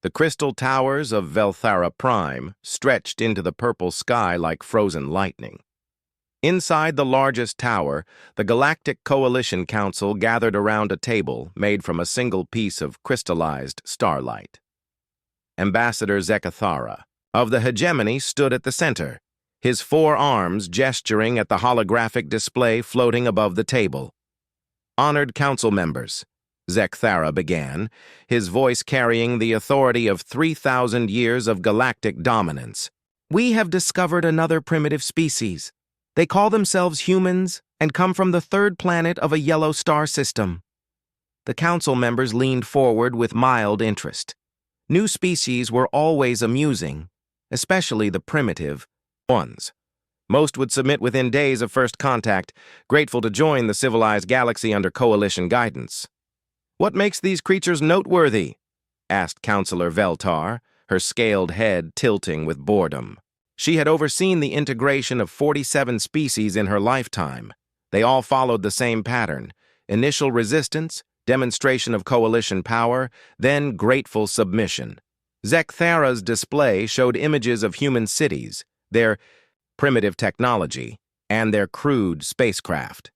The crystal towers of Velthara Prime stretched into the purple sky like frozen lightning. Inside the largest tower, the Galactic Coalition Council gathered around a table made from a single piece of crystallized starlight. Ambassador Zekathara of the hegemony stood at the center, his four arms gesturing at the holographic display floating above the table. Honored council members, Zekathara began, his voice carrying the authority of 3,000 years of galactic dominance. We have discovered another primitive species. They call themselves humans and come from the third planet of a yellow star system. The council members leaned forward with mild interest. New species were always amusing, especially the primitive ones. Most would submit within days of first contact, grateful to join the civilized galaxy under Coalition guidance. What makes these creatures noteworthy? Asked Counselor Veltar, her scaled head tilting with boredom. She had overseen the integration of 47 species in her lifetime. They all followed the same pattern: initial resistance, demonstration of coalition power, then grateful submission. Zekathara's display showed images of human cities, their primitive technology, and their crude spacecraft.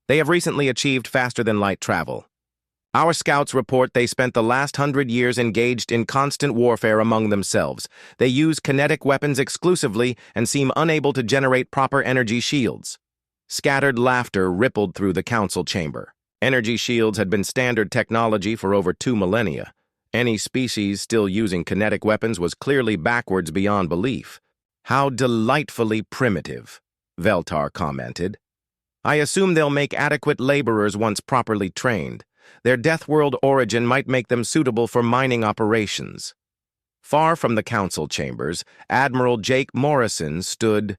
They have recently achieved faster-than-light travel. Our scouts report they spent the last 100 years engaged in constant warfare among themselves. They use kinetic weapons exclusively and seem unable to generate proper energy shields. Scattered laughter rippled through the council chamber. Energy shields had been standard technology for over 2 millennia. Any species still using kinetic weapons was clearly backwards beyond belief. How delightfully primitive, Veltar commented. I assume they'll make adequate laborers once properly trained. Their Deathworld origin might make them suitable for mining operations. Far from the council chambers, Admiral Jake Morrison stood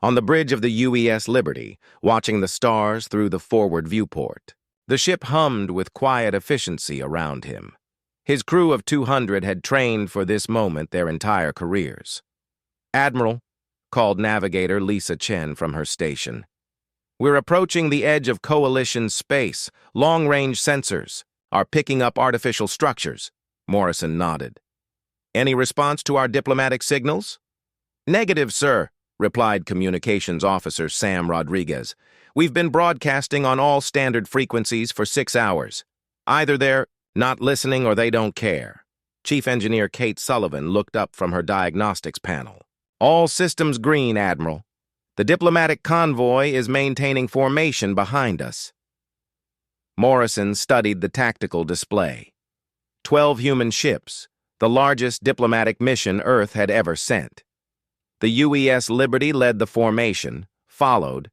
on the bridge of the UES Liberty, watching the stars through the forward viewport. The ship hummed with quiet efficiency around him. His crew of 200 had trained for this moment their entire careers. Admiral, called Navigator Lisa Chen from her station. We're approaching the edge of Coalition space. Long-range sensors are picking up artificial structures. Morrison nodded. Any response to our diplomatic signals? Negative, sir, replied Communications Officer Sam Rodriguez. We've been broadcasting on all standard frequencies for 6 hours. Either they're not listening or they don't care. Chief Engineer Kate Sullivan looked up from her diagnostics panel. All systems green, Admiral. The diplomatic convoy is maintaining formation behind us. Morrison studied the tactical display. 12 human ships, the largest diplomatic mission Earth had ever sent. The UES Liberty led the formation, followed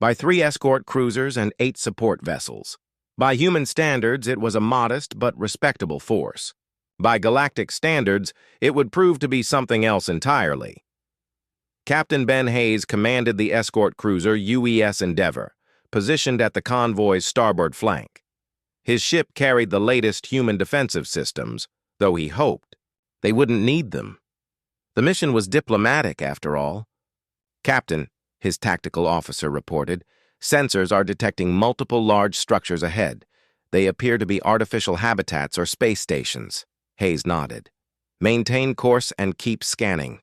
by 3 escort cruisers and 8 support vessels. By human standards, it was a modest but respectable force. By galactic standards, it would prove to be something else entirely. Captain Ben Hayes commanded the escort cruiser UES Endeavor, positioned at the convoy's starboard flank. His ship carried the latest human defensive systems, though he hoped they wouldn't need them. The mission was diplomatic, after all. Captain, his tactical officer reported, sensors are detecting multiple large structures ahead. They appear to be artificial habitats or space stations. Hayes nodded. Maintain course and keep scanning.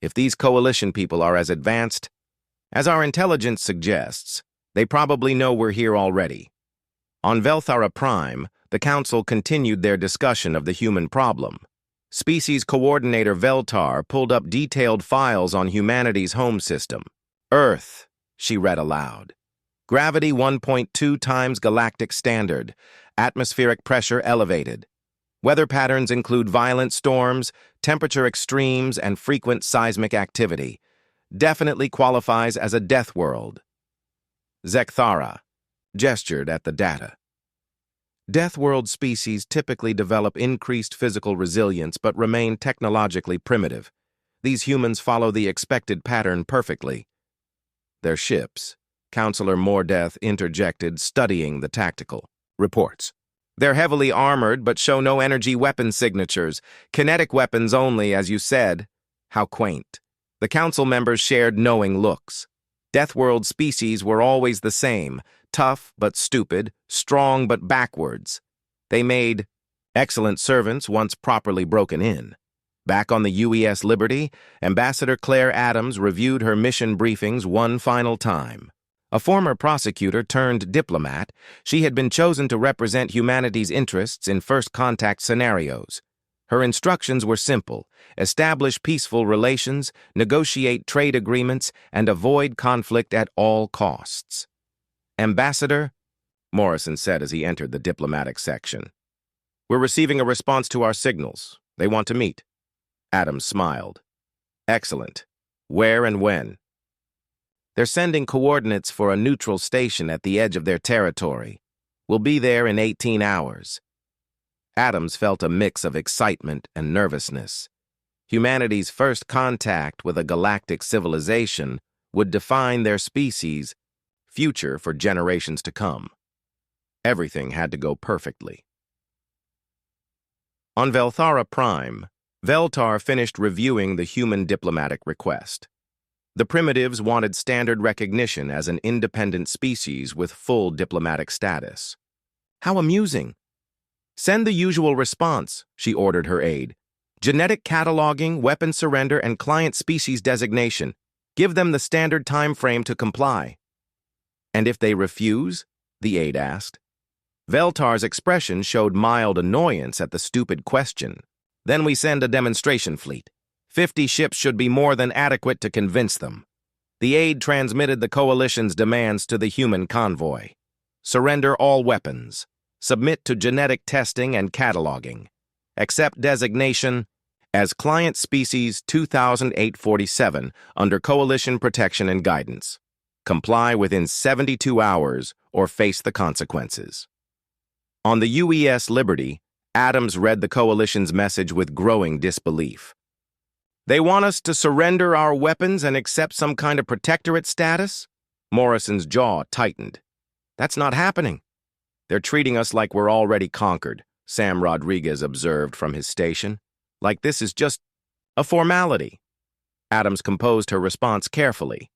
If these coalition people are as advanced as our intelligence suggests, they probably know we're here already. On Velthara Prime, the Council continued their discussion of the human problem. Species Coordinator Veltar pulled up detailed files on humanity's home system. Earth, she read aloud. Gravity 1.2 times galactic standard. Atmospheric pressure elevated. Weather patterns include violent storms, temperature extremes, and frequent seismic activity. Definitely qualifies as a death world. Zekathara gestured at the data. Death world species typically develop increased physical resilience but remain technologically primitive. These humans follow the expected pattern perfectly. Their ships, Counselor Mordeth interjected, studying the tactical reports. They're heavily armored but show no energy weapon signatures. Kinetic weapons only, as you said. How quaint. The council members shared knowing looks. Deathworld species were always the same, tough but stupid, strong but backwards. They made Excellent servants once properly broken in. Back on the UES Liberty, Ambassador Claire Adams reviewed her mission briefings one final time. A former prosecutor turned diplomat, she had been chosen to represent humanity's interests in first contact scenarios. Her instructions were simple: establish peaceful relations, negotiate trade agreements, and avoid conflict at all costs. Ambassador, Morrison said as he entered the diplomatic section. We're receiving a response to our signals. They want to meet. Adams smiled. Excellent. Where and when? They're sending coordinates for a neutral station at the edge of their territory. We'll be there in 18 hours. Adams felt a mix of excitement and nervousness. Humanity's first contact with a galactic civilization would define their species' future for generations to come. Everything had to go perfectly. On Velthara Prime, Veltar finished reviewing the human diplomatic request. The primitives wanted standard recognition as an independent species with full diplomatic status. How amusing! Send the usual response, she ordered her aide. Genetic cataloging, weapon surrender, and client species designation. Give them the standard time frame to comply. And if they refuse? The aide asked. Veltar's expression showed mild annoyance at the stupid question. Then we send a demonstration fleet. 50 ships should be more than adequate to convince them. The aide transmitted the coalition's demands to the human convoy. Surrender all weapons. Submit to genetic testing and cataloging. Accept designation as Client Species 2847 under Coalition protection and guidance. Comply within 72 hours or face the consequences. On the UES Liberty, Adams read the Coalition's message with growing disbelief. They want us to surrender our weapons and accept some kind of protectorate status? Morrison's jaw tightened. That's not happening. They're treating us like we're already conquered, Sam Rodriguez observed from his station. Like this is just a formality. Adams composed her response carefully.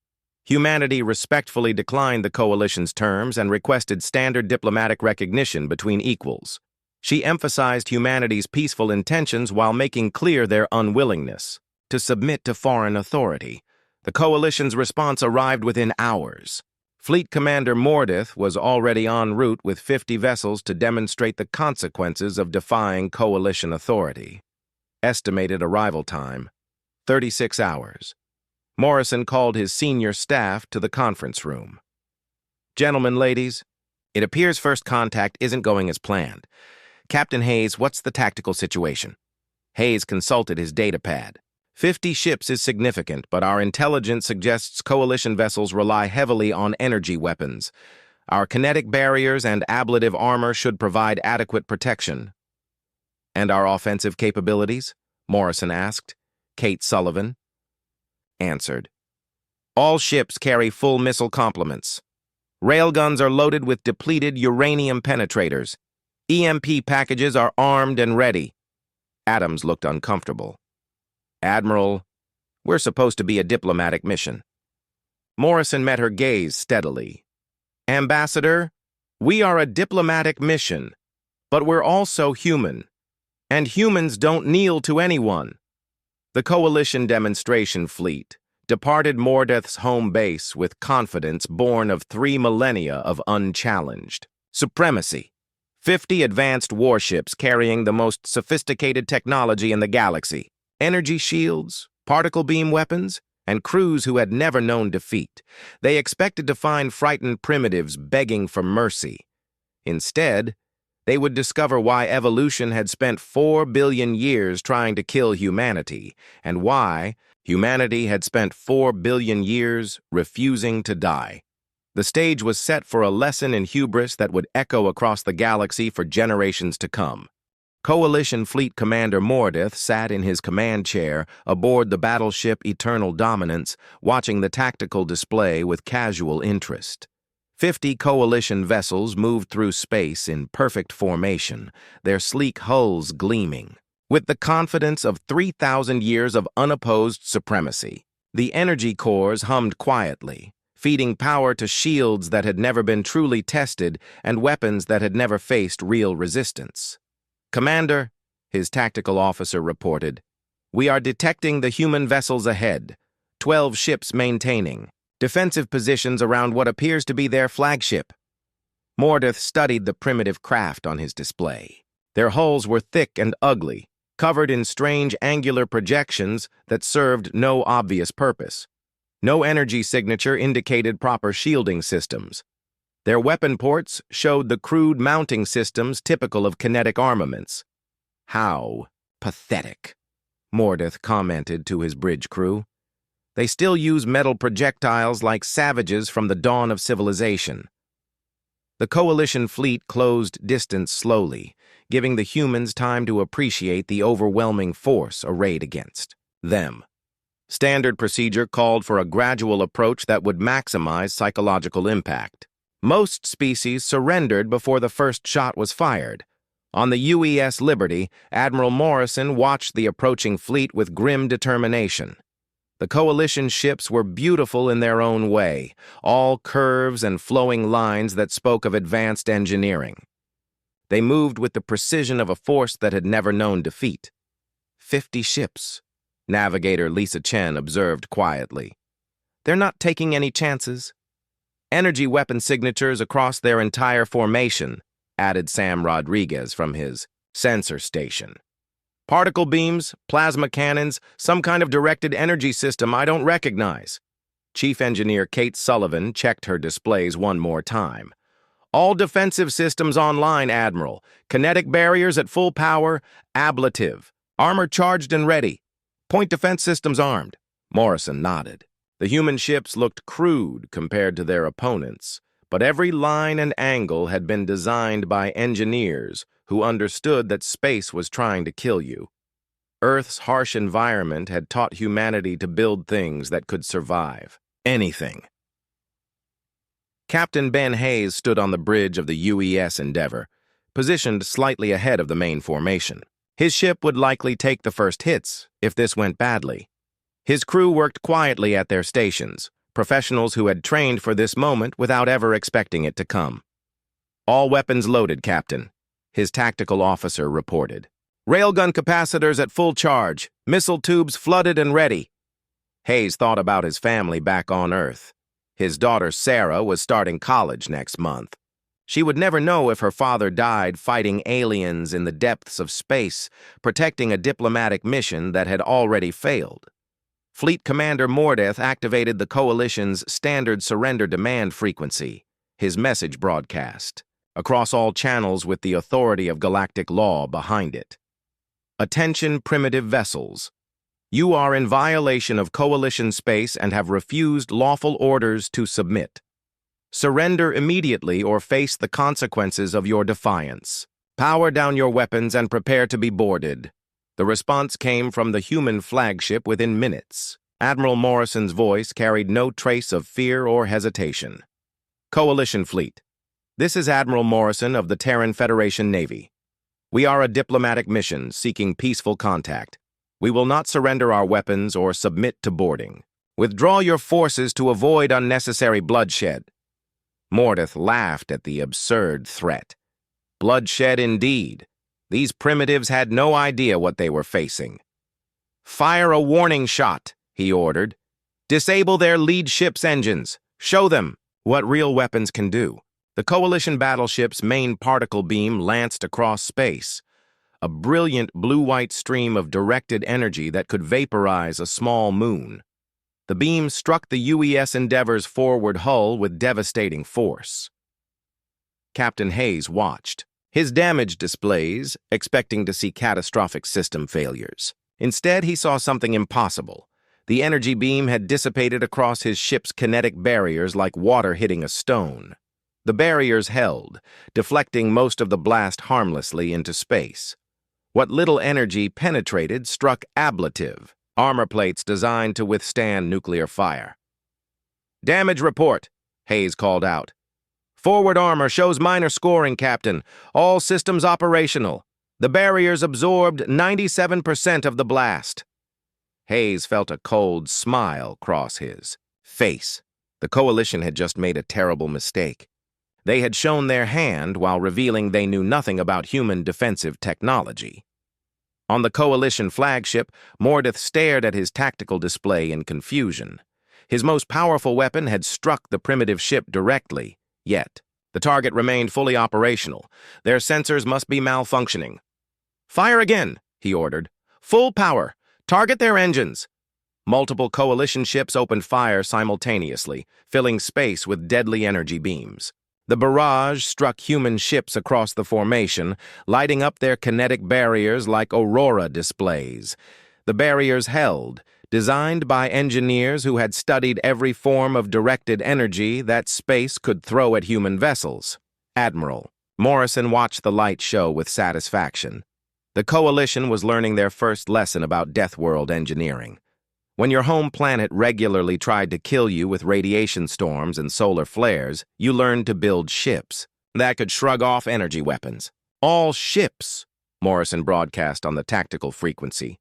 Humanity respectfully declined the coalition's terms and requested standard diplomatic recognition between equals. She emphasized humanity's peaceful intentions while making clear their unwillingness to submit to foreign authority. The coalition's response arrived within hours. Fleet Commander Mordith was already en route with 50 vessels to demonstrate the consequences of defying coalition authority. Estimated arrival time, 36 hours. Morrison called his senior staff to the conference room. Gentlemen, ladies, it appears first contact isn't going as planned. Captain Hayes, what's the tactical situation? Hayes consulted his datapad. 50 ships is significant, but our intelligence suggests coalition vessels rely heavily on energy weapons. Our kinetic barriers and ablative armor should provide adequate protection. And our offensive capabilities? Morrison asked. Kate Sullivan answered. All ships carry full missile complements. Railguns are loaded with depleted uranium penetrators. EMP packages are armed and ready. Adams looked uncomfortable. Admiral, we're supposed to be a diplomatic mission. Morrison met her gaze steadily. Ambassador, we are a diplomatic mission, but we're also human, and humans don't kneel to anyone. The Coalition demonstration fleet departed Mordeth's home base with confidence born of 3 millennia of unchallenged supremacy. 50 advanced warships carrying the most sophisticated technology in the galaxy, energy shields, particle beam weapons, and crews who had never known defeat. They expected to find frightened primitives begging for mercy. Instead, they would discover why evolution had spent 4 billion years trying to kill humanity, and why humanity had spent 4 billion years refusing to die. The stage was set for a lesson in hubris that would echo across the galaxy for generations to come. Coalition Fleet Commander Mordeth sat in his command chair aboard the battleship Eternal Dominance, watching the tactical display with casual interest. 50 Coalition vessels moved through space in perfect formation, their sleek hulls gleaming. With the confidence of 3,000 years of unopposed supremacy, the energy cores hummed quietly, feeding power to shields that had never been truly tested and weapons that had never faced real resistance. "Commander," his tactical officer reported, "we are detecting the human vessels ahead. 12 ships maintaining defensive positions around what appears to be their flagship." Mordeth studied the primitive craft on his display. Their hulls were thick and ugly, covered in strange angular projections that served no obvious purpose. No energy signature indicated proper shielding systems. Their weapon ports showed the crude mounting systems typical of kinetic armaments. "How pathetic," Mordeth commented to his bridge crew. "They still use metal projectiles like savages from the dawn of civilization." The Coalition fleet closed distance slowly, giving the humans time to appreciate the overwhelming force arrayed against them. Standard procedure called for a gradual approach that would maximize psychological impact. Most species surrendered before the first shot was fired. On the UES Liberty, Admiral Morrison watched the approaching fleet with grim determination. The Coalition ships were beautiful in their own way, all curves and flowing lines that spoke of advanced engineering. They moved with the precision of a force that had never known defeat. 50 ships, Navigator Lisa Chen observed quietly. "They're not taking any chances." "Energy weapon signatures across their entire formation," added Sam Rodriguez from his sensor station. "Particle beams, plasma cannons, some kind of directed energy system I don't recognize." Chief Engineer Kate Sullivan checked her displays one more time. "All defensive systems online, Admiral. Kinetic barriers at full power, ablative. Armor charged and ready. Point defense systems armed." Morrison nodded. The human ships looked crude compared to their opponents, but every line and angle had been designed by engineers who understood that space was trying to kill you. Earth's harsh environment had taught humanity to build things that could survive anything. Captain Ben Hayes stood on the bridge of the UES Endeavour, positioned slightly ahead of the main formation. His ship would likely take the first hits if this went badly. His crew worked quietly at their stations, professionals who had trained for this moment without ever expecting it to come. "All weapons loaded, Captain," his tactical officer reported. "Railgun capacitors at full charge, missile tubes flooded and ready." Hayes thought about his family back on Earth. His daughter Sarah was starting college next month. She would never know if her father died fighting aliens in the depths of space, protecting a diplomatic mission that had already failed. Fleet Commander Mordeth activated the Coalition's standard surrender demand frequency, his message broadcast, across all channels with the authority of galactic law behind it. "Attention, primitive vessels. You are in violation of Coalition space and have refused lawful orders to submit. Surrender immediately or face the consequences of your defiance. Power down your weapons and prepare to be boarded." The response came from the human flagship within minutes. Admiral Morrison's voice carried no trace of fear or hesitation. "Coalition Fleet. This is Admiral Morrison of the Terran Federation Navy. We are a diplomatic mission seeking peaceful contact. We will not surrender our weapons or submit to boarding. Withdraw your forces to avoid unnecessary bloodshed." Mordeth laughed at the absurd threat. Bloodshed indeed. These primitives had no idea what they were facing. "Fire a warning shot," he ordered. "Disable their lead ship's engines. Show them what real weapons can do." The Coalition battleship's main particle beam lanced across space, a brilliant blue-white stream of directed energy that could vaporize a small moon. The beam struck the UES Endeavour's forward hull with devastating force. Captain Hayes watched, his damage displays, expecting to see catastrophic system failures. Instead, he saw something impossible. The energy beam had dissipated across his ship's kinetic barriers like water hitting a stone. The barriers held, deflecting most of the blast harmlessly into space. What little energy penetrated struck ablative, armor plates designed to withstand nuclear fire. "Damage report," Hayes called out. "Forward armor shows minor scoring, Captain. All systems operational. The barriers absorbed 97% of the blast." Hayes felt a cold smile cross his face. The Coalition had just made a terrible mistake. They had shown their hand while revealing they knew nothing about human defensive technology. On the Coalition flagship, Mordeth stared at his tactical display in confusion. His most powerful weapon had struck the primitive ship directly, yet the target remained fully operational. Their sensors must be malfunctioning. "Fire again," he ordered. "Full power. Target their engines." Multiple Coalition ships opened fire simultaneously, filling space with deadly energy beams. The barrage struck human ships across the formation, lighting up their kinetic barriers like aurora displays. The barriers held, designed by engineers who had studied every form of directed energy that space could throw at human vessels. Admiral Morrison watched the light show with satisfaction. The Coalition was learning their first lesson about Deathworld engineering. When your home planet regularly tried to kill you with radiation storms and solar flares, you learned to build ships that could shrug off energy weapons. "All ships," Morrison broadcast on the tactical frequency.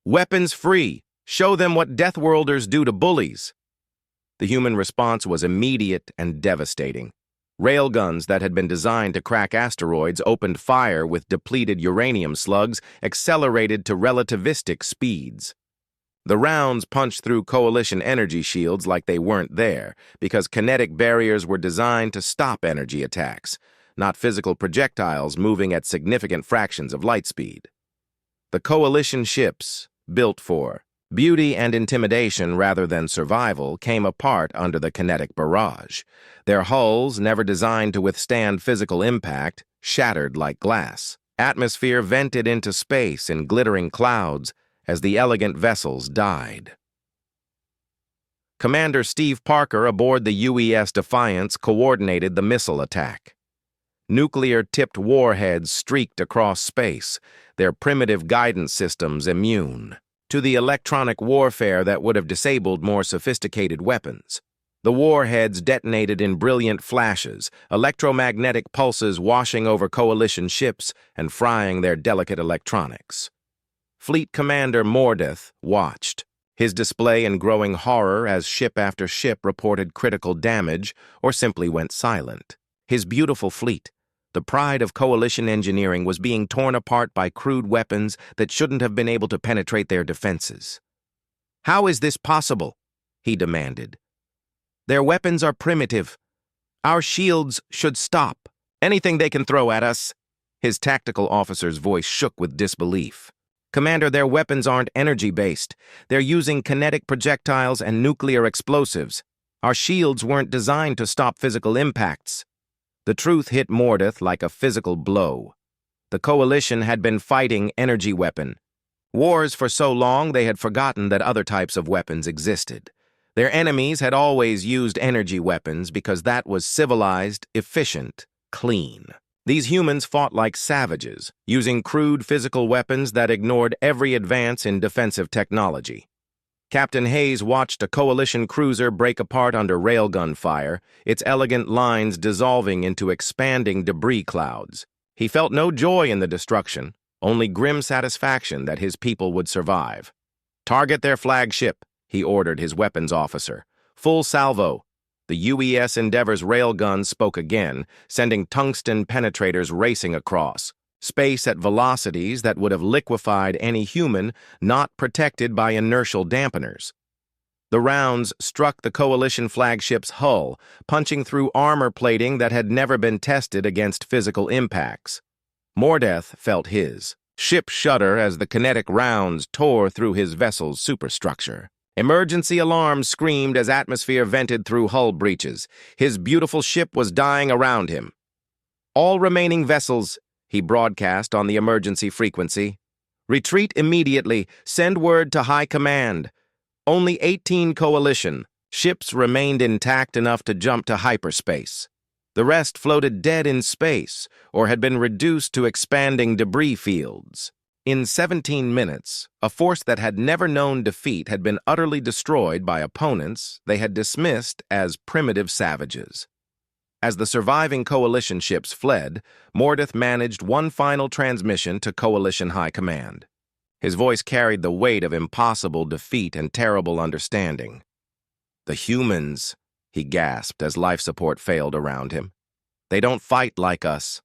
"Weapons free. Show them what Deathworlders do to bullies." The human response was immediate and devastating. Railguns that had been designed to crack asteroids opened fire with depleted uranium slugs accelerated to relativistic speeds. The rounds punched through Coalition energy shields like they weren't there, because kinetic barriers were designed to stop energy attacks, not physical projectiles moving at significant fractions of light speed. The Coalition ships, built for beauty and intimidation rather than survival, came apart under the kinetic barrage. Their hulls, never designed to withstand physical impact, shattered like glass. Atmosphere vented into space in glittering clouds as the elegant vessels died. Commander Steve Parker aboard the UES Defiance coordinated the missile attack. Nuclear-tipped warheads streaked across space, their primitive guidance systems immune to the electronic warfare that would have disabled more sophisticated weapons. The warheads detonated in brilliant flashes, electromagnetic pulses washing over Coalition ships and frying their delicate electronics. Fleet Commander Mordeth watched, his display in growing horror as ship after ship reported critical damage or simply went silent. His beautiful fleet, the pride of Coalition engineering, was being torn apart by crude weapons that shouldn't have been able to penetrate their defenses. "How is this possible?" he demanded. "Their weapons are primitive. Our shields should stop anything they can throw at us." His tactical officer's voice shook with disbelief. "Commander, their weapons aren't energy-based. They're using kinetic projectiles and nuclear explosives. Our shields weren't designed to stop physical impacts." The truth hit Mordeth like a physical blow. The Coalition had been fighting energy weapon wars for so long they had forgotten that other types of weapons existed. Their enemies had always used energy weapons because that was civilized, efficient, clean. These humans fought like savages, using crude physical weapons that ignored every advance in defensive technology. Captain Hayes watched a Coalition cruiser break apart under railgun fire, its elegant lines dissolving into expanding debris clouds. He felt no joy in the destruction, only grim satisfaction that his people would survive. "Target their flagship," he ordered his weapons officer. "Full salvo." The UES Endeavor's railgun spoke again, sending tungsten penetrators racing across space at velocities that would have liquefied any human not protected by inertial dampeners. The rounds struck the Coalition flagship's hull, punching through armor plating that had never been tested against physical impacts. Mordeth felt his ship shudder as the kinetic rounds tore through his vessel's superstructure. Emergency alarms screamed as atmosphere vented through hull breaches. His beautiful ship was dying around him. "All remaining vessels," he broadcast on the emergency frequency. "Retreat immediately. Send word to High Command." Only 18 Coalition ships remained intact enough to jump to hyperspace. The rest floated dead in space or had been reduced to expanding debris fields. In 17 minutes, a force that had never known defeat had been utterly destroyed by opponents they had dismissed as primitive savages. As the surviving Coalition ships fled, Mordeth managed one final transmission to Coalition High Command. His voice carried the weight of impossible defeat and terrible understanding. "The humans," he gasped as life support failed around him. They don't fight like us.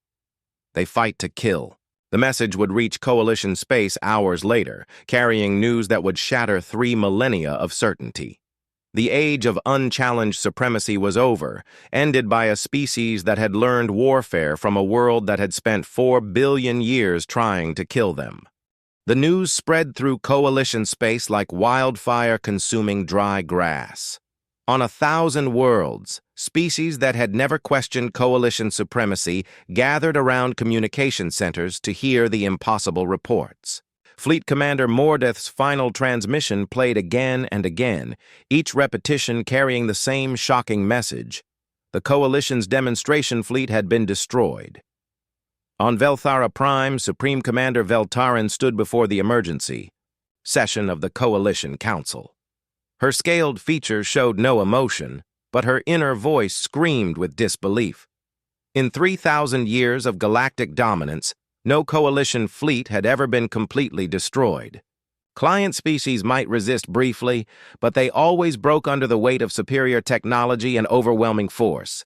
They fight to kill. The message would reach Coalition space hours later, carrying news that would shatter 3 millennia of certainty. The age of unchallenged supremacy was over, ended by a species that had learned warfare from a world that had spent 4 billion years trying to kill them. The news spread through Coalition space like wildfire consuming dry grass. On 1,000 worlds, species that had never questioned Coalition supremacy gathered around communication centers to hear the impossible reports. Fleet Commander Mordeth's final transmission played again and again, each repetition carrying the same shocking message. The Coalition's demonstration fleet had been destroyed. On Velthara Prime, Supreme Commander Veltaran stood before the emergency session of the Coalition Council. Her scaled features showed no emotion, but her inner voice screamed with disbelief. In 3,000 years of galactic dominance, no Coalition fleet had ever been completely destroyed. Client species might resist briefly, but they always broke under the weight of superior technology and overwhelming force.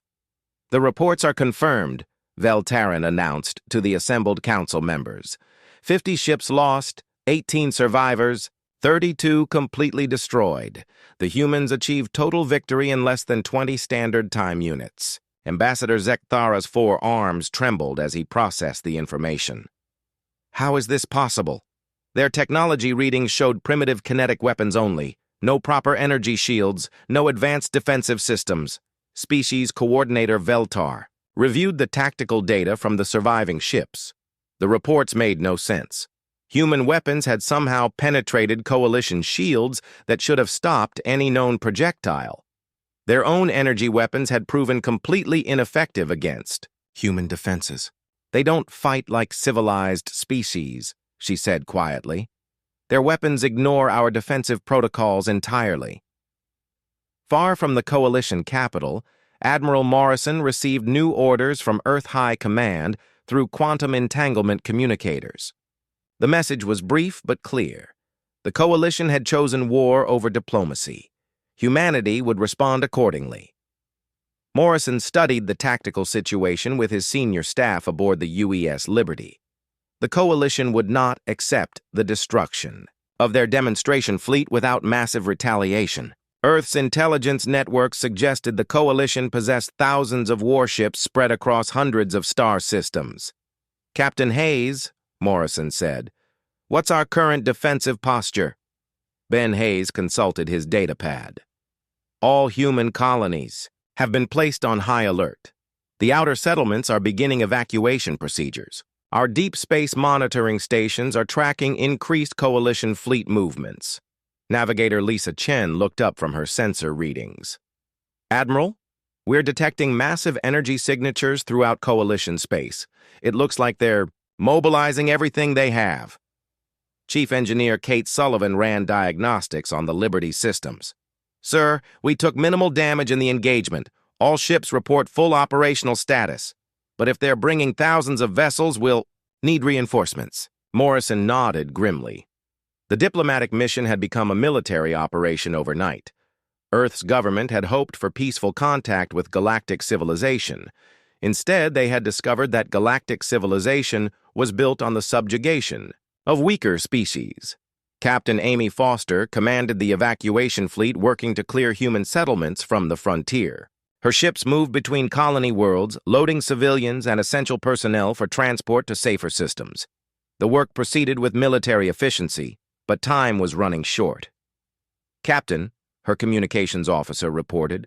The reports are confirmed, Veltaran announced to the assembled council members. 50 ships lost, 18 survivors, 32 completely destroyed. The humans achieved total victory in less than 20 standard time units. Ambassador Zekthara's 4 arms trembled as he processed the information. How is this possible? Their technology readings showed primitive kinetic weapons only, no proper energy shields, no advanced defensive systems. Species Coordinator Veltar reviewed the tactical data from the surviving ships. The reports made no sense. Human weapons had somehow penetrated Coalition shields that should have stopped any known projectile. Their own energy weapons had proven completely ineffective against human defenses. They don't fight like civilized species, she said quietly. Their weapons ignore our defensive protocols entirely. Far from the Coalition capital, Admiral Morrison received new orders from Earth High Command through quantum entanglement communicators. The message was brief but clear. The Coalition had chosen war over diplomacy. Humanity would respond accordingly. Morrison studied the tactical situation with his senior staff aboard the UES Liberty. The Coalition would not accept the destruction of their demonstration fleet without massive retaliation. Earth's intelligence network suggested the Coalition possessed thousands of warships spread across hundreds of star systems. Captain Hayes, Morrison said, "What's our current defensive posture?" Ben Hayes consulted his datapad. All human colonies have been placed on high alert. The outer settlements are beginning evacuation procedures. Our deep space monitoring stations are tracking increased Coalition fleet movements. Navigator Lisa Chen looked up from her sensor readings. Admiral, we're detecting massive energy signatures throughout Coalition space. It looks like they're mobilizing everything they have. Chief Engineer Kate Sullivan ran diagnostics on the Liberty systems. Sir, we took minimal damage in the engagement. All ships report full operational status. But if they're bringing thousands of vessels, we'll need reinforcements. Morrison nodded grimly. The diplomatic mission had become a military operation overnight. Earth's government had hoped for peaceful contact with galactic civilization. Instead, they had discovered that galactic civilization was built on the subjugation of weaker species. Captain Amy Foster commanded the evacuation fleet working to clear human settlements from the frontier. Her ships moved between colony worlds, loading civilians and essential personnel for transport to safer systems. The work proceeded with military efficiency, but time was running short. Captain, her communications officer reported,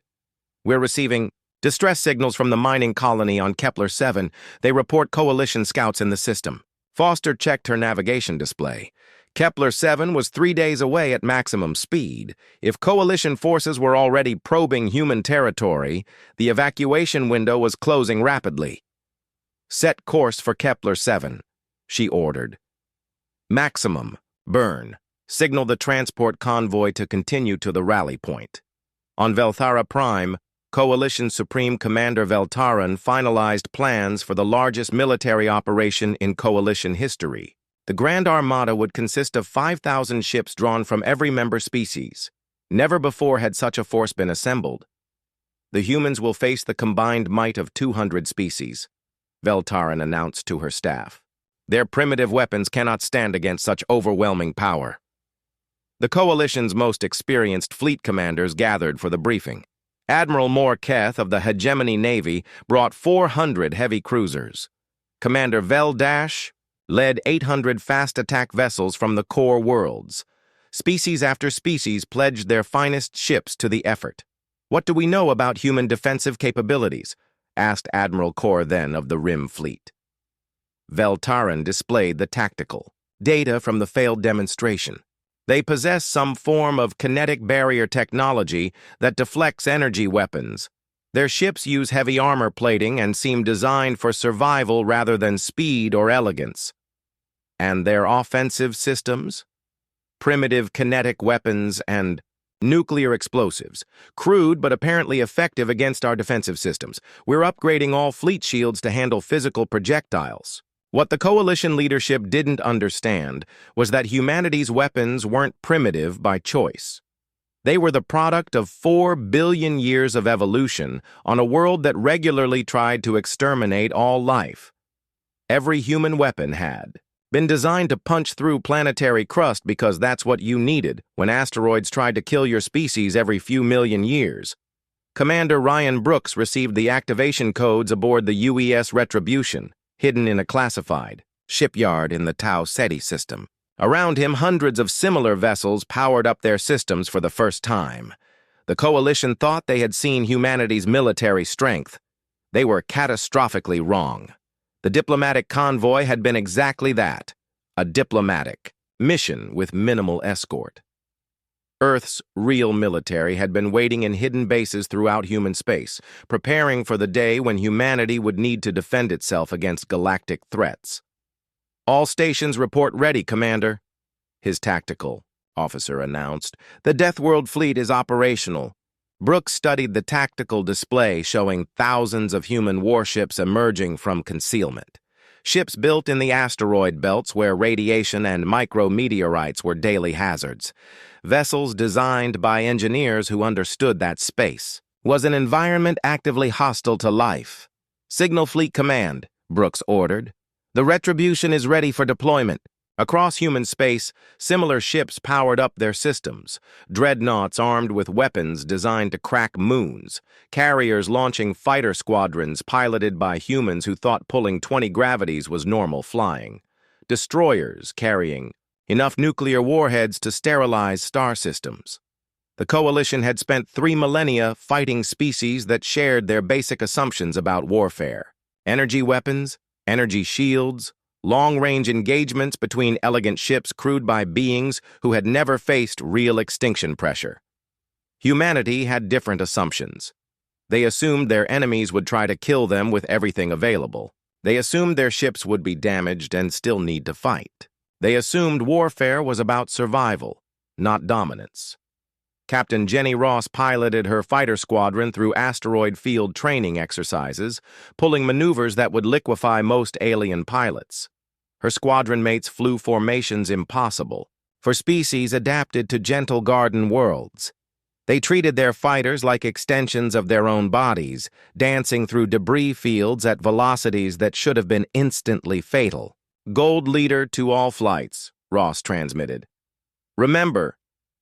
we're receiving distress signals from the mining colony on Kepler 7. They report Coalition scouts in the system. Foster checked her navigation display. Kepler 7 was 3 days away at maximum speed. If Coalition forces were already probing human territory, the evacuation window was closing rapidly. Set course for Kepler 7, she ordered. Maximum. Burn. Signal the transport convoy to continue to the rally point. On Velthara Prime, Coalition Supreme Commander Veltaran finalized plans for the largest military operation in Coalition history. The Grand Armada would consist of 5,000 ships drawn from every member species. Never before had such a force been assembled. The humans will face the combined might of 200 species, Veltarin announced to her staff. Their primitive weapons cannot stand against such overwhelming power. The Coalition's most experienced fleet commanders gathered for the briefing. Admiral Morketh of the Hegemony Navy brought 400 heavy cruisers. Commander Veldash led 800 fast-attack vessels from the core worlds. Species after species pledged their finest ships to the effort. "What do we know about human defensive capabilities?" asked Admiral Kor then of the Rim Fleet. Veltarin displayed the tactical data from the failed demonstration. They possess some form of kinetic barrier technology that deflects energy weapons. Their ships use heavy armor plating and seem designed for survival rather than speed or elegance. And their offensive systems? Primitive kinetic weapons and nuclear explosives. Crude but apparently effective against our defensive systems. We're upgrading all fleet shields to handle physical projectiles. What the Coalition leadership didn't understand was that humanity's weapons weren't primitive by choice. They were the product of 4 billion years of evolution on a world that regularly tried to exterminate all life. Every human weapon had been designed to punch through planetary crust because that's what you needed when asteroids tried to kill your species every few million years. Commander Ryan Brooks received the activation codes aboard the UES Retribution, hidden in a classified shipyard in the Tau Ceti system. Around him, hundreds of similar vessels powered up their systems for the first time. The Coalition thought they had seen humanity's military strength. They were catastrophically wrong. The diplomatic convoy had been exactly that, a diplomatic mission with minimal escort. Earth's real military had been waiting in hidden bases throughout human space, preparing for the day when humanity would need to defend itself against galactic threats. "All stations report ready, Commander," his tactical officer announced. "The Deathworld fleet is operational." Brooks studied the tactical display showing thousands of human warships emerging from concealment. Ships built in the asteroid belts where radiation and micrometeorites were daily hazards. Vessels designed by engineers who understood that space was an environment actively hostile to life. "Signal Fleet Command," Brooks ordered. "The Retribution is ready for deployment." Across human space, similar ships powered up their systems. Dreadnoughts armed with weapons designed to crack moons. Carriers launching fighter squadrons piloted by humans who thought pulling 20 gravities was normal flying. Destroyers carrying enough nuclear warheads to sterilize star systems. The Coalition had spent 3 millennia fighting species that shared their basic assumptions about warfare. Energy weapons, energy shields, long-range engagements between elegant ships crewed by beings who had never faced real extinction pressure. Humanity had different assumptions. They assumed their enemies would try to kill them with everything available. They assumed their ships would be damaged and still need to fight. They assumed warfare was about survival, not dominance. Captain Jenny Ross piloted her fighter squadron through asteroid field training exercises, pulling maneuvers that would liquefy most alien pilots. Her squadron mates flew formations impossible for species adapted to gentle garden worlds. They treated their fighters like extensions of their own bodies, dancing through debris fields at velocities that should have been instantly fatal. "Gold leader to all flights," Ross transmitted. "Remember,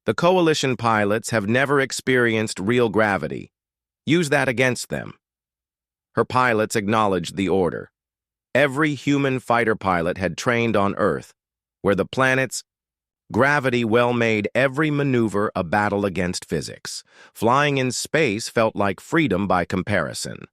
the Coalition pilots have never experienced real gravity. Use that against them." Her pilots acknowledged the order. Every human fighter pilot had trained on Earth, where the planet's gravity well-made every maneuver a battle against physics. Flying in space felt like freedom by comparison.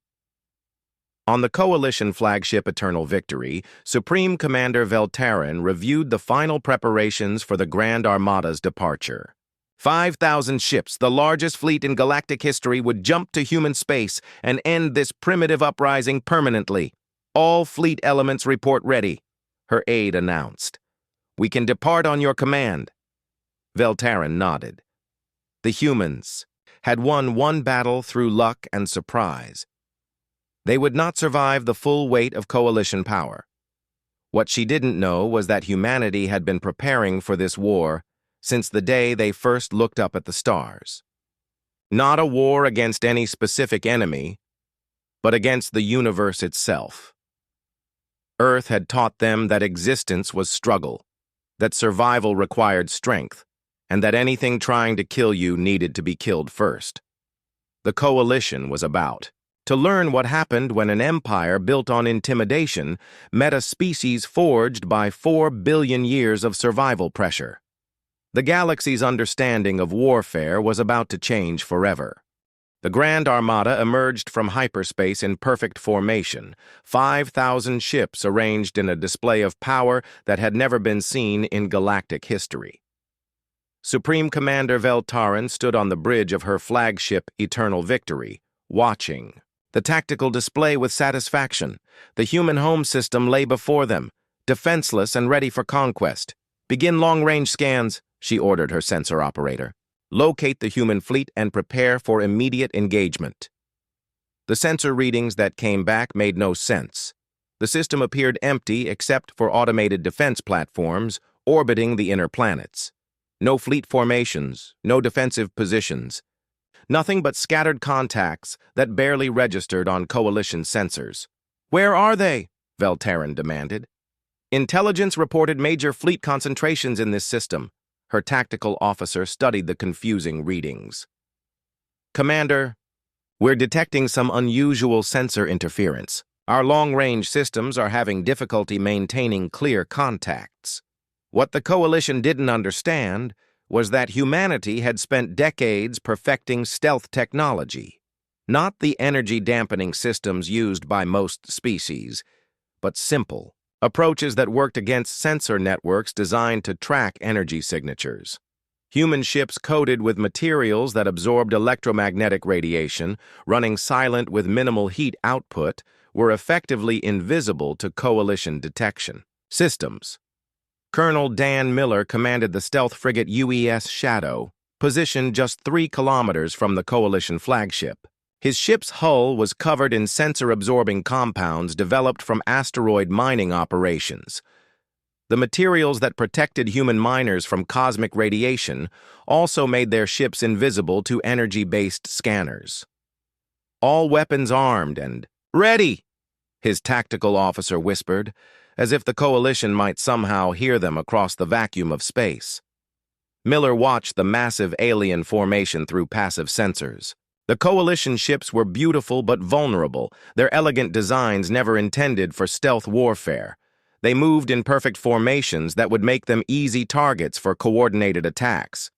On the Coalition flagship Eternal Victory, Supreme Commander Veltarin reviewed the final preparations for the Grand Armada's departure. 5,000 ships, the largest fleet in galactic history, would jump to human space and end this primitive uprising permanently. "All fleet elements report ready," her aide announced. "We can depart on your command." Veltarin nodded. The humans had won one battle through luck and surprise. They would not survive the full weight of Coalition power. What she didn't know was that humanity had been preparing for this war since the day they first looked up at the stars. Not a war against any specific enemy, but against the universe itself. Earth had taught them that existence was struggle, that survival required strength, and that anything trying to kill you needed to be killed first. The Coalition was about to learn what happened when an empire built on intimidation met a species forged by 4 billion years of survival pressure. The galaxy's understanding of warfare was about to change forever. The Grand Armada emerged from hyperspace in perfect formation, 5,000 ships arranged in a display of power that had never been seen in galactic history. Supreme Commander Veltarin stood on the bridge of her flagship Eternal Victory, watching the tactical display with satisfaction. The human home system lay before them, defenseless and ready for conquest. "Begin long-range scans," she ordered her sensor operator. "Locate the human fleet and prepare for immediate engagement." The sensor readings that came back made no sense. The system appeared empty except for automated defense platforms orbiting the inner planets. No fleet formations, no defensive positions. Nothing but scattered contacts that barely registered on Coalition sensors. "Where are they?" Veltarin demanded. "Intelligence reported major fleet concentrations in this system." Her tactical officer studied the confusing readings. "Commander, we're detecting some unusual sensor interference. Our long-range systems are having difficulty maintaining clear contacts." What the Coalition didn't understand was that humanity had spent decades perfecting stealth technology, not the energy-dampening systems used by most species, but simple approaches that worked against sensor networks designed to track energy signatures. Human ships coated with materials that absorbed electromagnetic radiation, running silent with minimal heat output, were effectively invisible to Coalition detection systems. Colonel Dan Miller commanded the stealth frigate UES Shadow, positioned just 3 kilometers from the Coalition flagship. His ship's hull was covered in sensor-absorbing compounds developed from asteroid mining operations. The materials that protected human miners from cosmic radiation also made their ships invisible to energy-based scanners. "All weapons armed and ready," his tactical officer whispered, as if the Coalition might somehow hear them across the vacuum of space. Miller watched the massive alien formation through passive sensors. The Coalition ships were beautiful but vulnerable, their elegant designs never intended for stealth warfare. They moved in perfect formations that would make them easy targets for coordinated attacks.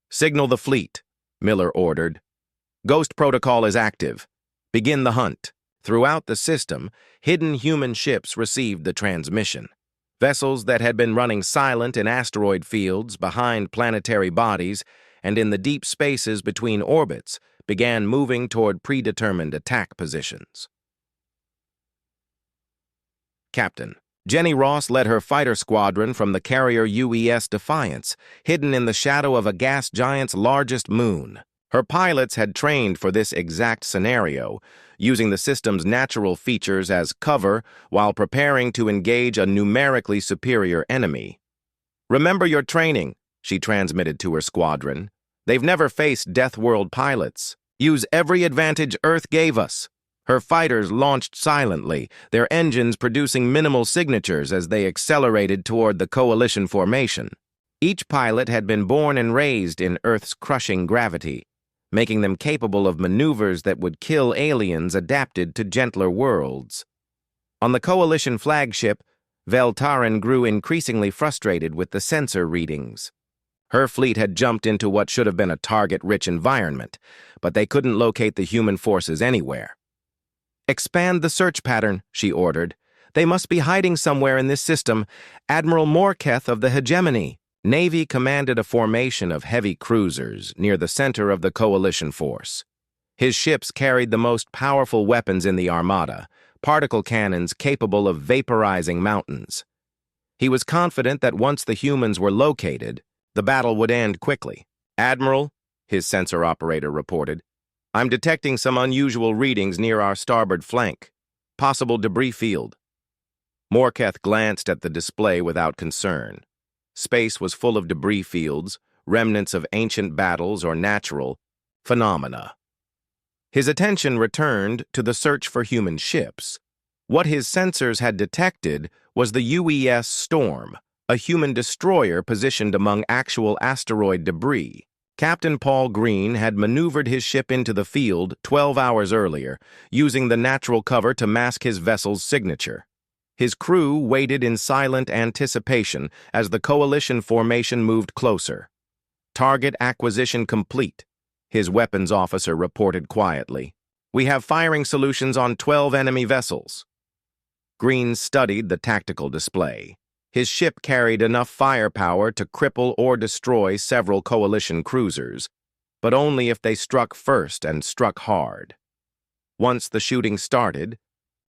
"Signal the fleet," Miller ordered. "Ghost protocol is active. Begin the hunt." Throughout the system, hidden human ships received the transmission. Vessels that had been running silent in asteroid fields, behind planetary bodies, and in the deep spaces between orbits began moving toward predetermined attack positions. Captain Jenny Ross led her fighter squadron from the carrier UES Defiance, hidden in the shadow of a gas giant's largest moon. Her pilots had trained for this exact scenario, using the system's natural features as cover while preparing to engage a numerically superior enemy. "Remember your training," she transmitted to her squadron. "They've never faced Deathworld pilots. Use every advantage Earth gave us." Her fighters launched silently, their engines producing minimal signatures as they accelerated toward the Coalition formation. Each pilot had been born and raised in Earth's crushing gravity, making them capable of maneuvers that would kill aliens adapted to gentler worlds. On the Coalition flagship, Veltarin grew increasingly frustrated with the sensor readings. Her fleet had jumped into what should have been a target-rich environment, but they couldn't locate the human forces anywhere. "Expand the search pattern," she ordered. "They must be hiding somewhere in this system. Admiral Morketh of the Hegemony." Navy commanded a formation of heavy cruisers near the center of the Coalition force. His ships carried the most powerful weapons in the Armada, particle cannons capable of vaporizing mountains. He was confident that once the humans were located, the battle would end quickly. "Admiral," his sensor operator reported, "I'm detecting some unusual readings near our starboard flank. Possible debris field." Morketh glanced at the display without concern. Space was full of debris fields, remnants of ancient battles or natural, phenomena. His attention returned to the search for human ships. What his sensors had detected was the UES Storm, a human destroyer positioned among actual asteroid debris. Captain Paul Green had maneuvered his ship into the field 12 hours earlier, using the natural cover to mask his vessel's signature. His crew waited in silent anticipation as the coalition formation moved closer. "Target acquisition complete," his weapons officer reported quietly. "We have firing solutions on 12 enemy vessels." Green studied the tactical display. His ship carried enough firepower to cripple or destroy several coalition cruisers, but only if they struck first and struck hard. Once the shooting started,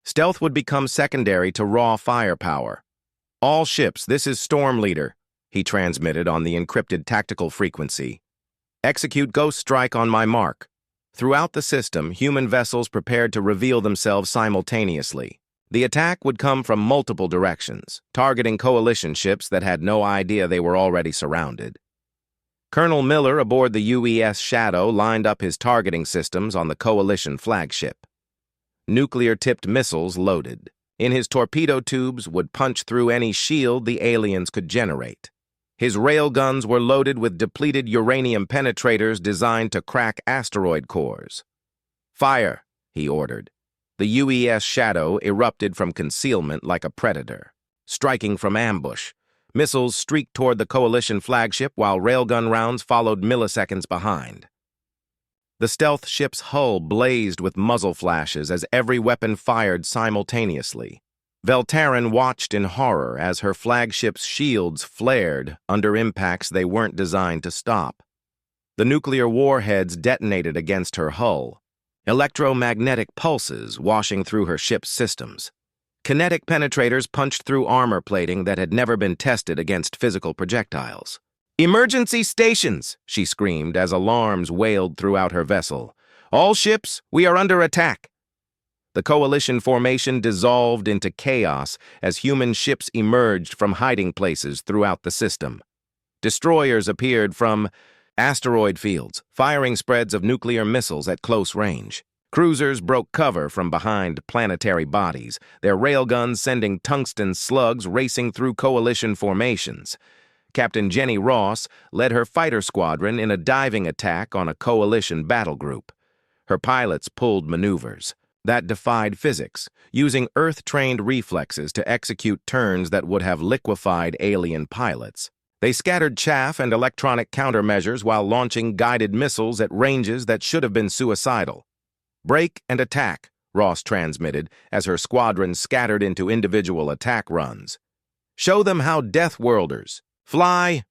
stealth would become secondary to raw firepower. "All ships, this is Storm Leader," he transmitted on the encrypted tactical frequency. "Execute Ghost Strike on my mark." Throughout the system, human vessels prepared to reveal themselves simultaneously. The attack would come from multiple directions, targeting coalition ships that had no idea they were already surrounded. Colonel Miller aboard the UES Shadow lined up his targeting systems on the coalition flagship. Nuclear-tipped missiles loaded. In his torpedo tubes would punch through any shield the aliens could generate. His railguns were loaded with depleted uranium penetrators designed to crack asteroid cores. "Fire," he ordered. The UES Shadow erupted from concealment like a predator. Striking from ambush, missiles streaked toward the coalition flagship while railgun rounds followed milliseconds behind. The stealth ship's hull blazed with muzzle flashes as every weapon fired simultaneously. Veltarin watched in horror as her flagship's shields flared under impacts they weren't designed to stop. The nuclear warheads detonated against her hull, electromagnetic pulses washing through her ship's systems. Kinetic penetrators punched through armor plating that had never been tested against physical projectiles. "Emergency stations!" she screamed as alarms wailed throughout her vessel. "All ships, we are under attack!" The coalition formation dissolved into chaos as human ships emerged from hiding places throughout the system. Destroyers appeared from asteroid fields, firing spreads of nuclear missiles at close range. Cruisers broke cover from behind planetary bodies, their railguns sending tungsten slugs racing through coalition formations. Captain Jenny Ross led her fighter squadron in a diving attack on a coalition battle group. Her pilots pulled maneuvers that defied physics, using Earth-trained reflexes to execute turns that would have liquefied alien pilots. They scattered chaff and electronic countermeasures while launching guided missiles at ranges that should have been suicidal. "Break and attack," Ross transmitted as her squadron scattered into individual attack runs. "Show them how Deathworlders. Fly!"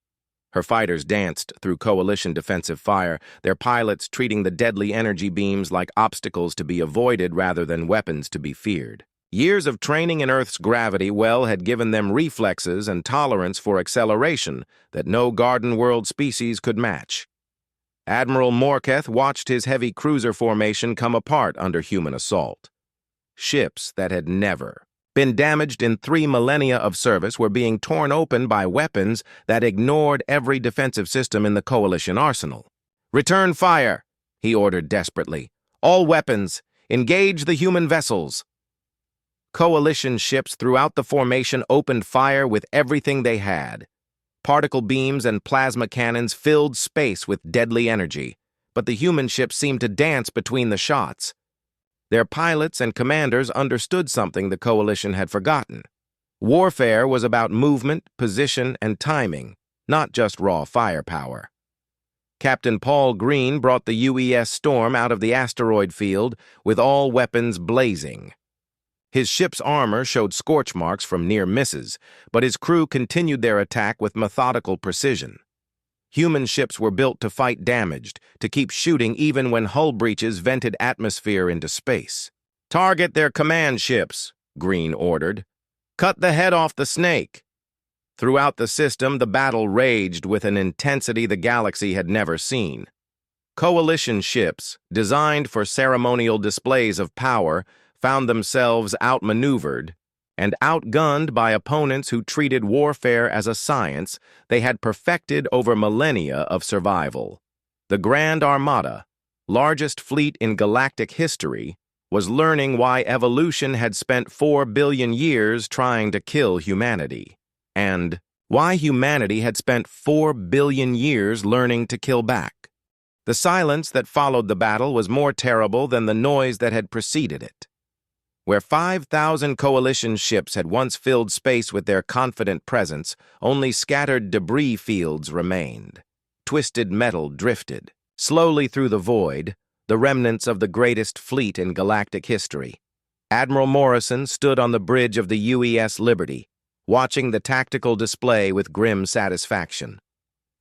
Her fighters danced through coalition defensive fire, their pilots treating the deadly energy beams like obstacles to be avoided rather than weapons to be feared. Years of training in Earth's gravity well had given them reflexes and tolerance for acceleration that no Garden World species could match. Admiral Morketh watched his heavy cruiser formation come apart under human assault. Ships that had never been damaged in 3 millennia of service were being torn open by weapons that ignored every defensive system in the coalition arsenal. "Return fire," he ordered desperately. "All weapons, engage the human vessels." Coalition ships throughout the formation opened fire with everything they had. Particle beams and plasma cannons filled space with deadly energy, but the human ships seemed to dance between the shots. Their pilots and commanders understood something the coalition had forgotten. Warfare was about movement, position, and timing, not just raw firepower. Captain Paul Green brought the UES Storm out of the asteroid field with all weapons blazing. His ship's armor showed scorch marks from near misses, but his crew continued their attack with methodical precision. Human ships were built to fight damaged, to keep shooting even when hull breaches vented atmosphere into space. "Target their command ships," Green ordered. "Cut the head off the snake." Throughout the system, the battle raged with an intensity the galaxy had never seen. Coalition ships, designed for ceremonial displays of power, found themselves outmaneuvered and outgunned by opponents who treated warfare as a science they had perfected over millennia of survival. The Grand Armada, largest fleet in galactic history, was learning why evolution had spent 4 billion years trying to kill humanity, and why humanity had spent 4 billion years learning to kill back. The silence that followed the battle was more terrible than the noise that had preceded it. Where 5,000 coalition ships had once filled space with their confident presence, only scattered debris fields remained. Twisted metal drifted. Slowly through the void, the remnants of the greatest fleet in galactic history. Admiral Morrison stood on the bridge of the UES Liberty, watching the tactical display with grim satisfaction.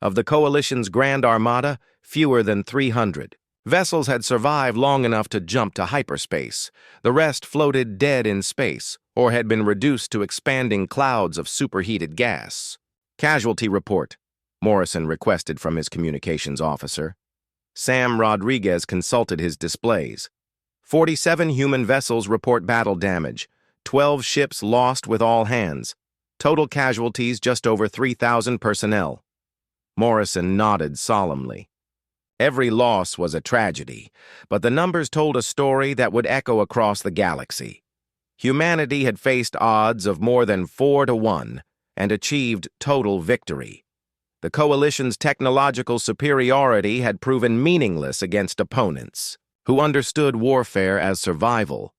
Of the Coalition's Grand Armada, fewer than 300. Vessels had survived long enough to jump to hyperspace. The rest floated dead in space, or had been reduced to expanding clouds of superheated gas. Casualty report, Morrison requested from his communications officer. Sam Rodriguez consulted his displays. 47 human vessels report battle damage. 12 ships lost with all hands. Total casualties just over 3,000 personnel. Morrison nodded solemnly. Every loss was a tragedy, but the numbers told a story that would echo across the galaxy. Humanity had faced odds of more than 4 to 1 and achieved total victory. The Coalition's technological superiority had proven meaningless against opponents who understood warfare as survival.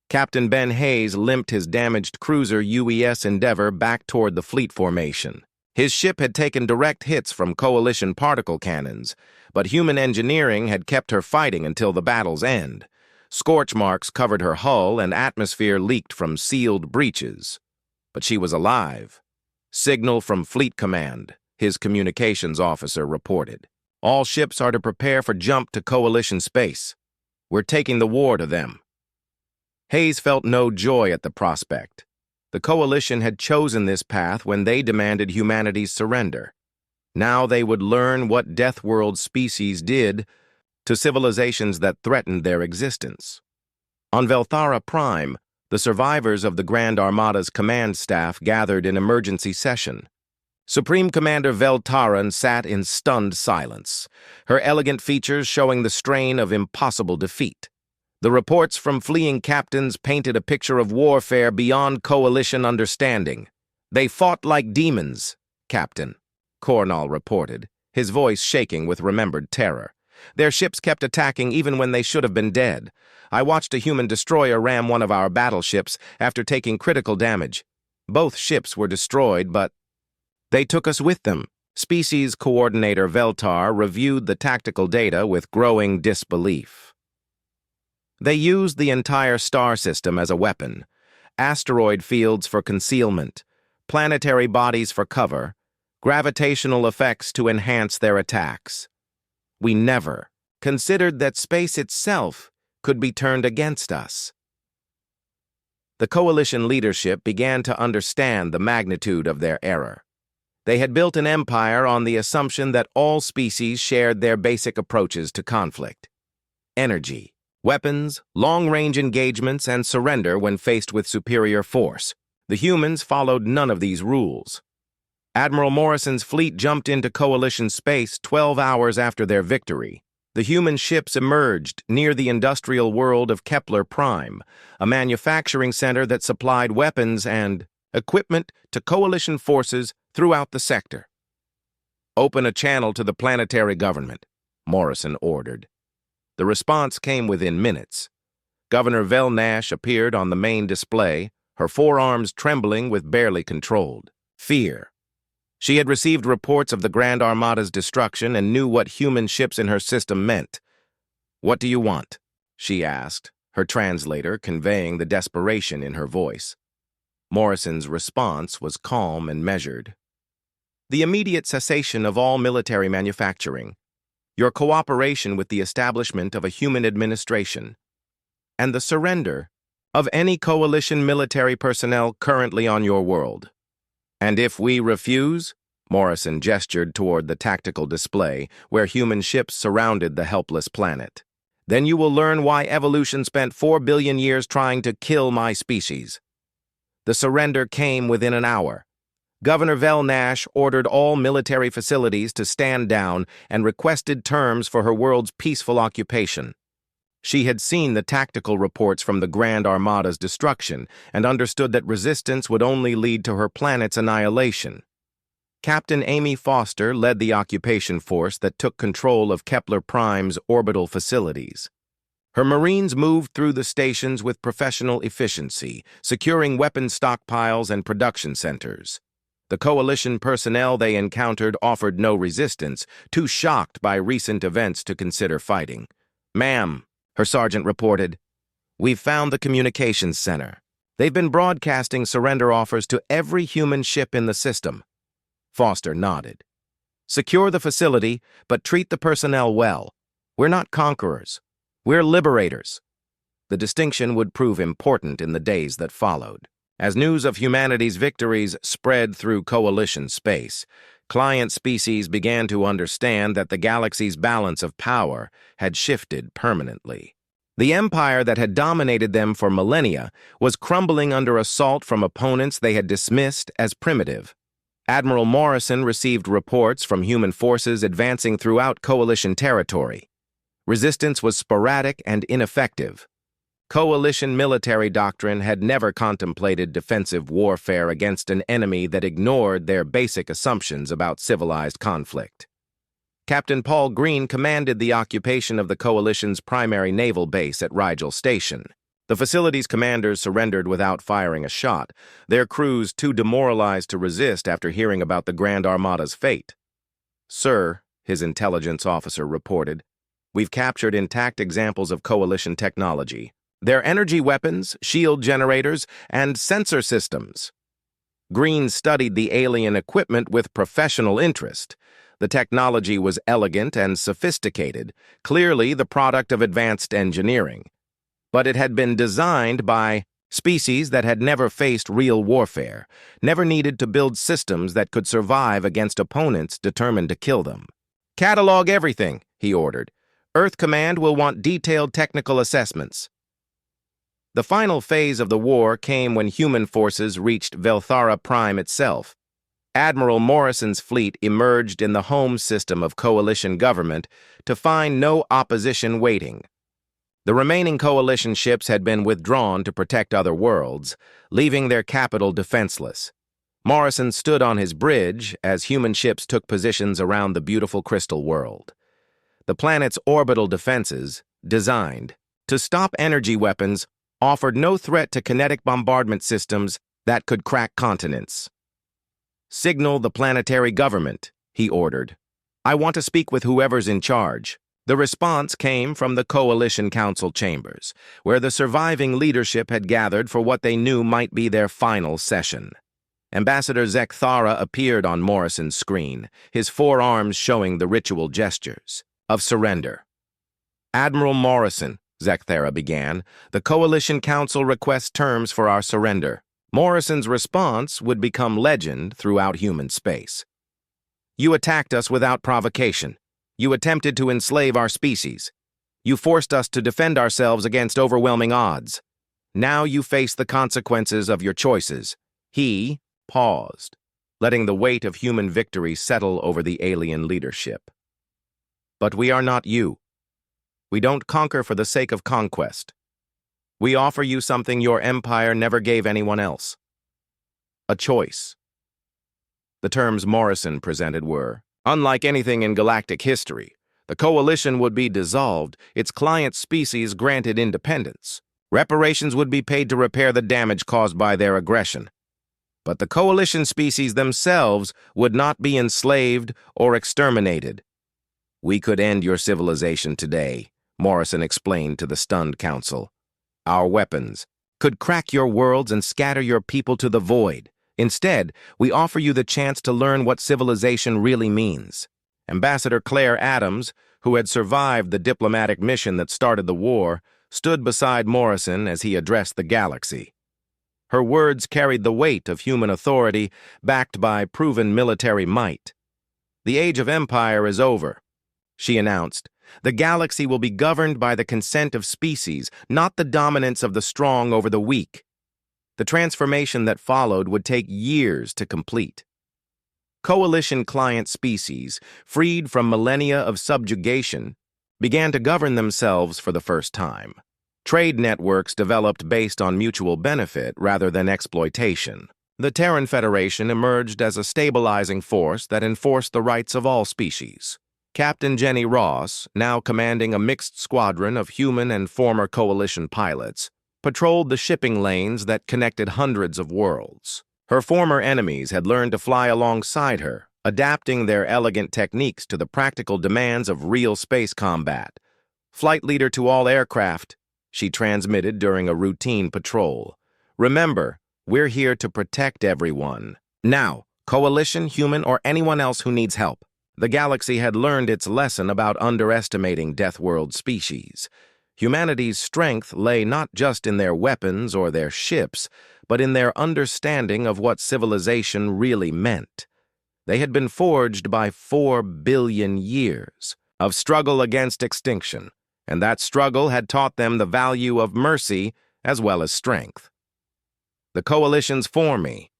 Captain Ben Hayes limped his damaged cruiser UES Endeavour back toward the fleet formation. His ship had taken direct hits from Coalition particle cannons, but human engineering had kept her fighting until the battle's end. Scorch marks covered her hull and atmosphere leaked from sealed breaches. But she was alive. Signal from Fleet Command, his communications officer reported. All ships are to prepare for jump to Coalition space. We're taking the war to them. Hayes felt no joy at the prospect. The Coalition had chosen this path when they demanded humanity's surrender. Now they would learn what Deathworld species did to civilizations that threatened their existence. On Velthara Prime, the survivors of the Grand Armada's command staff gathered in emergency session. Supreme Commander Veltaran sat in stunned silence, her elegant features showing the strain of impossible defeat. The reports from fleeing captains painted a picture of warfare beyond Coalition understanding. They fought like demons, Captain, Cornall reported, his voice shaking with remembered terror. Their ships kept attacking even when they should have been dead. I watched a human destroyer ram one of our battleships after taking critical damage. Both ships were destroyed, but they took us with them. Species Coordinator Veltar reviewed the tactical data with growing disbelief. They used the entire star system as a weapon. Asteroid fields for concealment, planetary bodies for cover, gravitational effects to enhance their attacks. We never considered that space itself could be turned against us. The Coalition leadership began to understand the magnitude of their error. They had built an empire on the assumption that all species shared their basic approaches to conflict. Energy, weapons, long-range engagements, and surrender when faced with superior force. The humans followed none of these rules. Admiral Morrison's fleet jumped into Coalition space 12 hours after their victory. The human ships emerged near the industrial world of Kepler Prime, a manufacturing center that supplied weapons and equipment to Coalition forces throughout the sector. Open a channel to the planetary government, Morrison ordered. The response came within minutes. Governor Velnash appeared on the main display, her forearms trembling with barely controlled fear. She had received reports of the Grand Armada's destruction and knew what human ships in her system meant. "What do you want?" she asked, her translator conveying the desperation in her voice. Morrison's response was calm and measured. "The immediate cessation of all military manufacturing, your cooperation with the establishment of a human administration, and the surrender of any Coalition military personnel currently on your world. And if we refuse," Morrison gestured toward the tactical display where human ships surrounded the helpless planet, "then you will learn why evolution spent 4 billion years trying to kill my species." The surrender came within an hour. Governor Nash ordered all military facilities to stand down and requested terms for her world's peaceful occupation. She had seen the tactical reports from the Grand Armada's destruction and understood that resistance would only lead to her planet's annihilation. Captain Amy Foster led the occupation force that took control of Kepler Prime's orbital facilities. Her Marines moved through the stations with professional efficiency, securing weapon stockpiles and production centers. The Coalition personnel they encountered offered no resistance, too shocked by recent events to consider fighting. "Ma'am," her sergeant reported, "we've found the communications center. They've been broadcasting surrender offers to every human ship in the system." Foster nodded. "Secure the facility, but treat the personnel well. We're not conquerors. We're liberators." The distinction would prove important in the days that followed. As news of humanity's victories spread through Coalition space, client species began to understand that the galaxy's balance of power had shifted permanently. The empire that had dominated them for millennia was crumbling under assault from opponents they had dismissed as primitive. Admiral Morrison received reports from human forces advancing throughout Coalition territory. Resistance was sporadic and ineffective. Coalition military doctrine had never contemplated defensive warfare against an enemy that ignored their basic assumptions about civilized conflict. Captain Paul Green commanded the occupation of the Coalition's primary naval base at Rigel Station. The facility's commanders surrendered without firing a shot, their crews too demoralized to resist after hearing about the Grand Armada's fate. "Sir," his intelligence officer reported, "we've captured intact examples of Coalition technology. Their energy weapons, shield generators, and sensor systems." Green studied the alien equipment with professional interest. The technology was elegant and sophisticated, clearly the product of advanced engineering. But it had been designed by species that had never faced real warfare, never needed to build systems that could survive against opponents determined to kill them. "Catalog everything," he ordered. "Earth Command will want detailed technical assessments." The final phase of the war came when human forces reached Velthara Prime itself. Admiral Morrison's fleet emerged in the home system of Coalition government to find no opposition waiting. The remaining Coalition ships had been withdrawn to protect other worlds, leaving their capital defenseless. Morrison stood on his bridge as human ships took positions around the beautiful crystal world. The planet's orbital defenses, designed to stop energy weapons, offered no threat to kinetic bombardment systems that could crack continents. "Signal the planetary government," he ordered. "I want to speak with whoever's in charge." The response came from the Coalition Council chambers, where the surviving leadership had gathered for what they knew might be their final session. Ambassador Zekthara appeared on Morrison's screen, his forearms showing the ritual gestures of surrender. "Admiral Morrison," Zekthara began, "the Coalition Council requests terms for our surrender." Morrison's response would become legend throughout human space. "You attacked us without provocation. You attempted to enslave our species. You forced us to defend ourselves against overwhelming odds. Now you face the consequences of your choices." He paused, letting the weight of human victory settle over the alien leadership. "But we are not you. We don't conquer for the sake of conquest. We offer you something your empire never gave anyone else. A choice." The terms Morrison presented were, unlike anything in galactic history, the Coalition would be dissolved, its client species granted independence. Reparations would be paid to repair the damage caused by their aggression. But the Coalition species themselves would not be enslaved or exterminated. "We could end your civilization today," Morrison explained to the stunned council. "Our weapons could crack your worlds and scatter your people to the void. Instead, we offer you the chance to learn what civilization really means." Ambassador Claire Adams, who had survived the diplomatic mission that started the war, stood beside Morrison as he addressed the galaxy. Her words carried the weight of human authority, backed by proven military might. "The age of empire is over," she announced. "The galaxy will be governed by the consent of species, not the dominance of the strong over the weak." The transformation that followed would take years to complete. Coalition client species, freed from millennia of subjugation, began to govern themselves for the first time. Trade networks developed based on mutual benefit rather than exploitation. The Terran Federation emerged as a stabilizing force that enforced the rights of all species. Captain Jenny Ross, now commanding a mixed squadron of human and former Coalition pilots, patrolled the shipping lanes that connected hundreds of worlds. Her former enemies had learned to fly alongside her, adapting their elegant techniques to the practical demands of real space combat. "Flight leader to all aircraft," she transmitted during a routine patrol. "Remember, we're here to protect everyone. Now, Coalition, human, or anyone else who needs help." The galaxy had learned its lesson about underestimating Deathworld species. Humanity's strength lay not just in their weapons or their ships, but in their understanding of what civilization really meant. They had been forged by 4 billion years of struggle against extinction, and that struggle had taught them the value of mercy as well as strength. The Coalition's for me,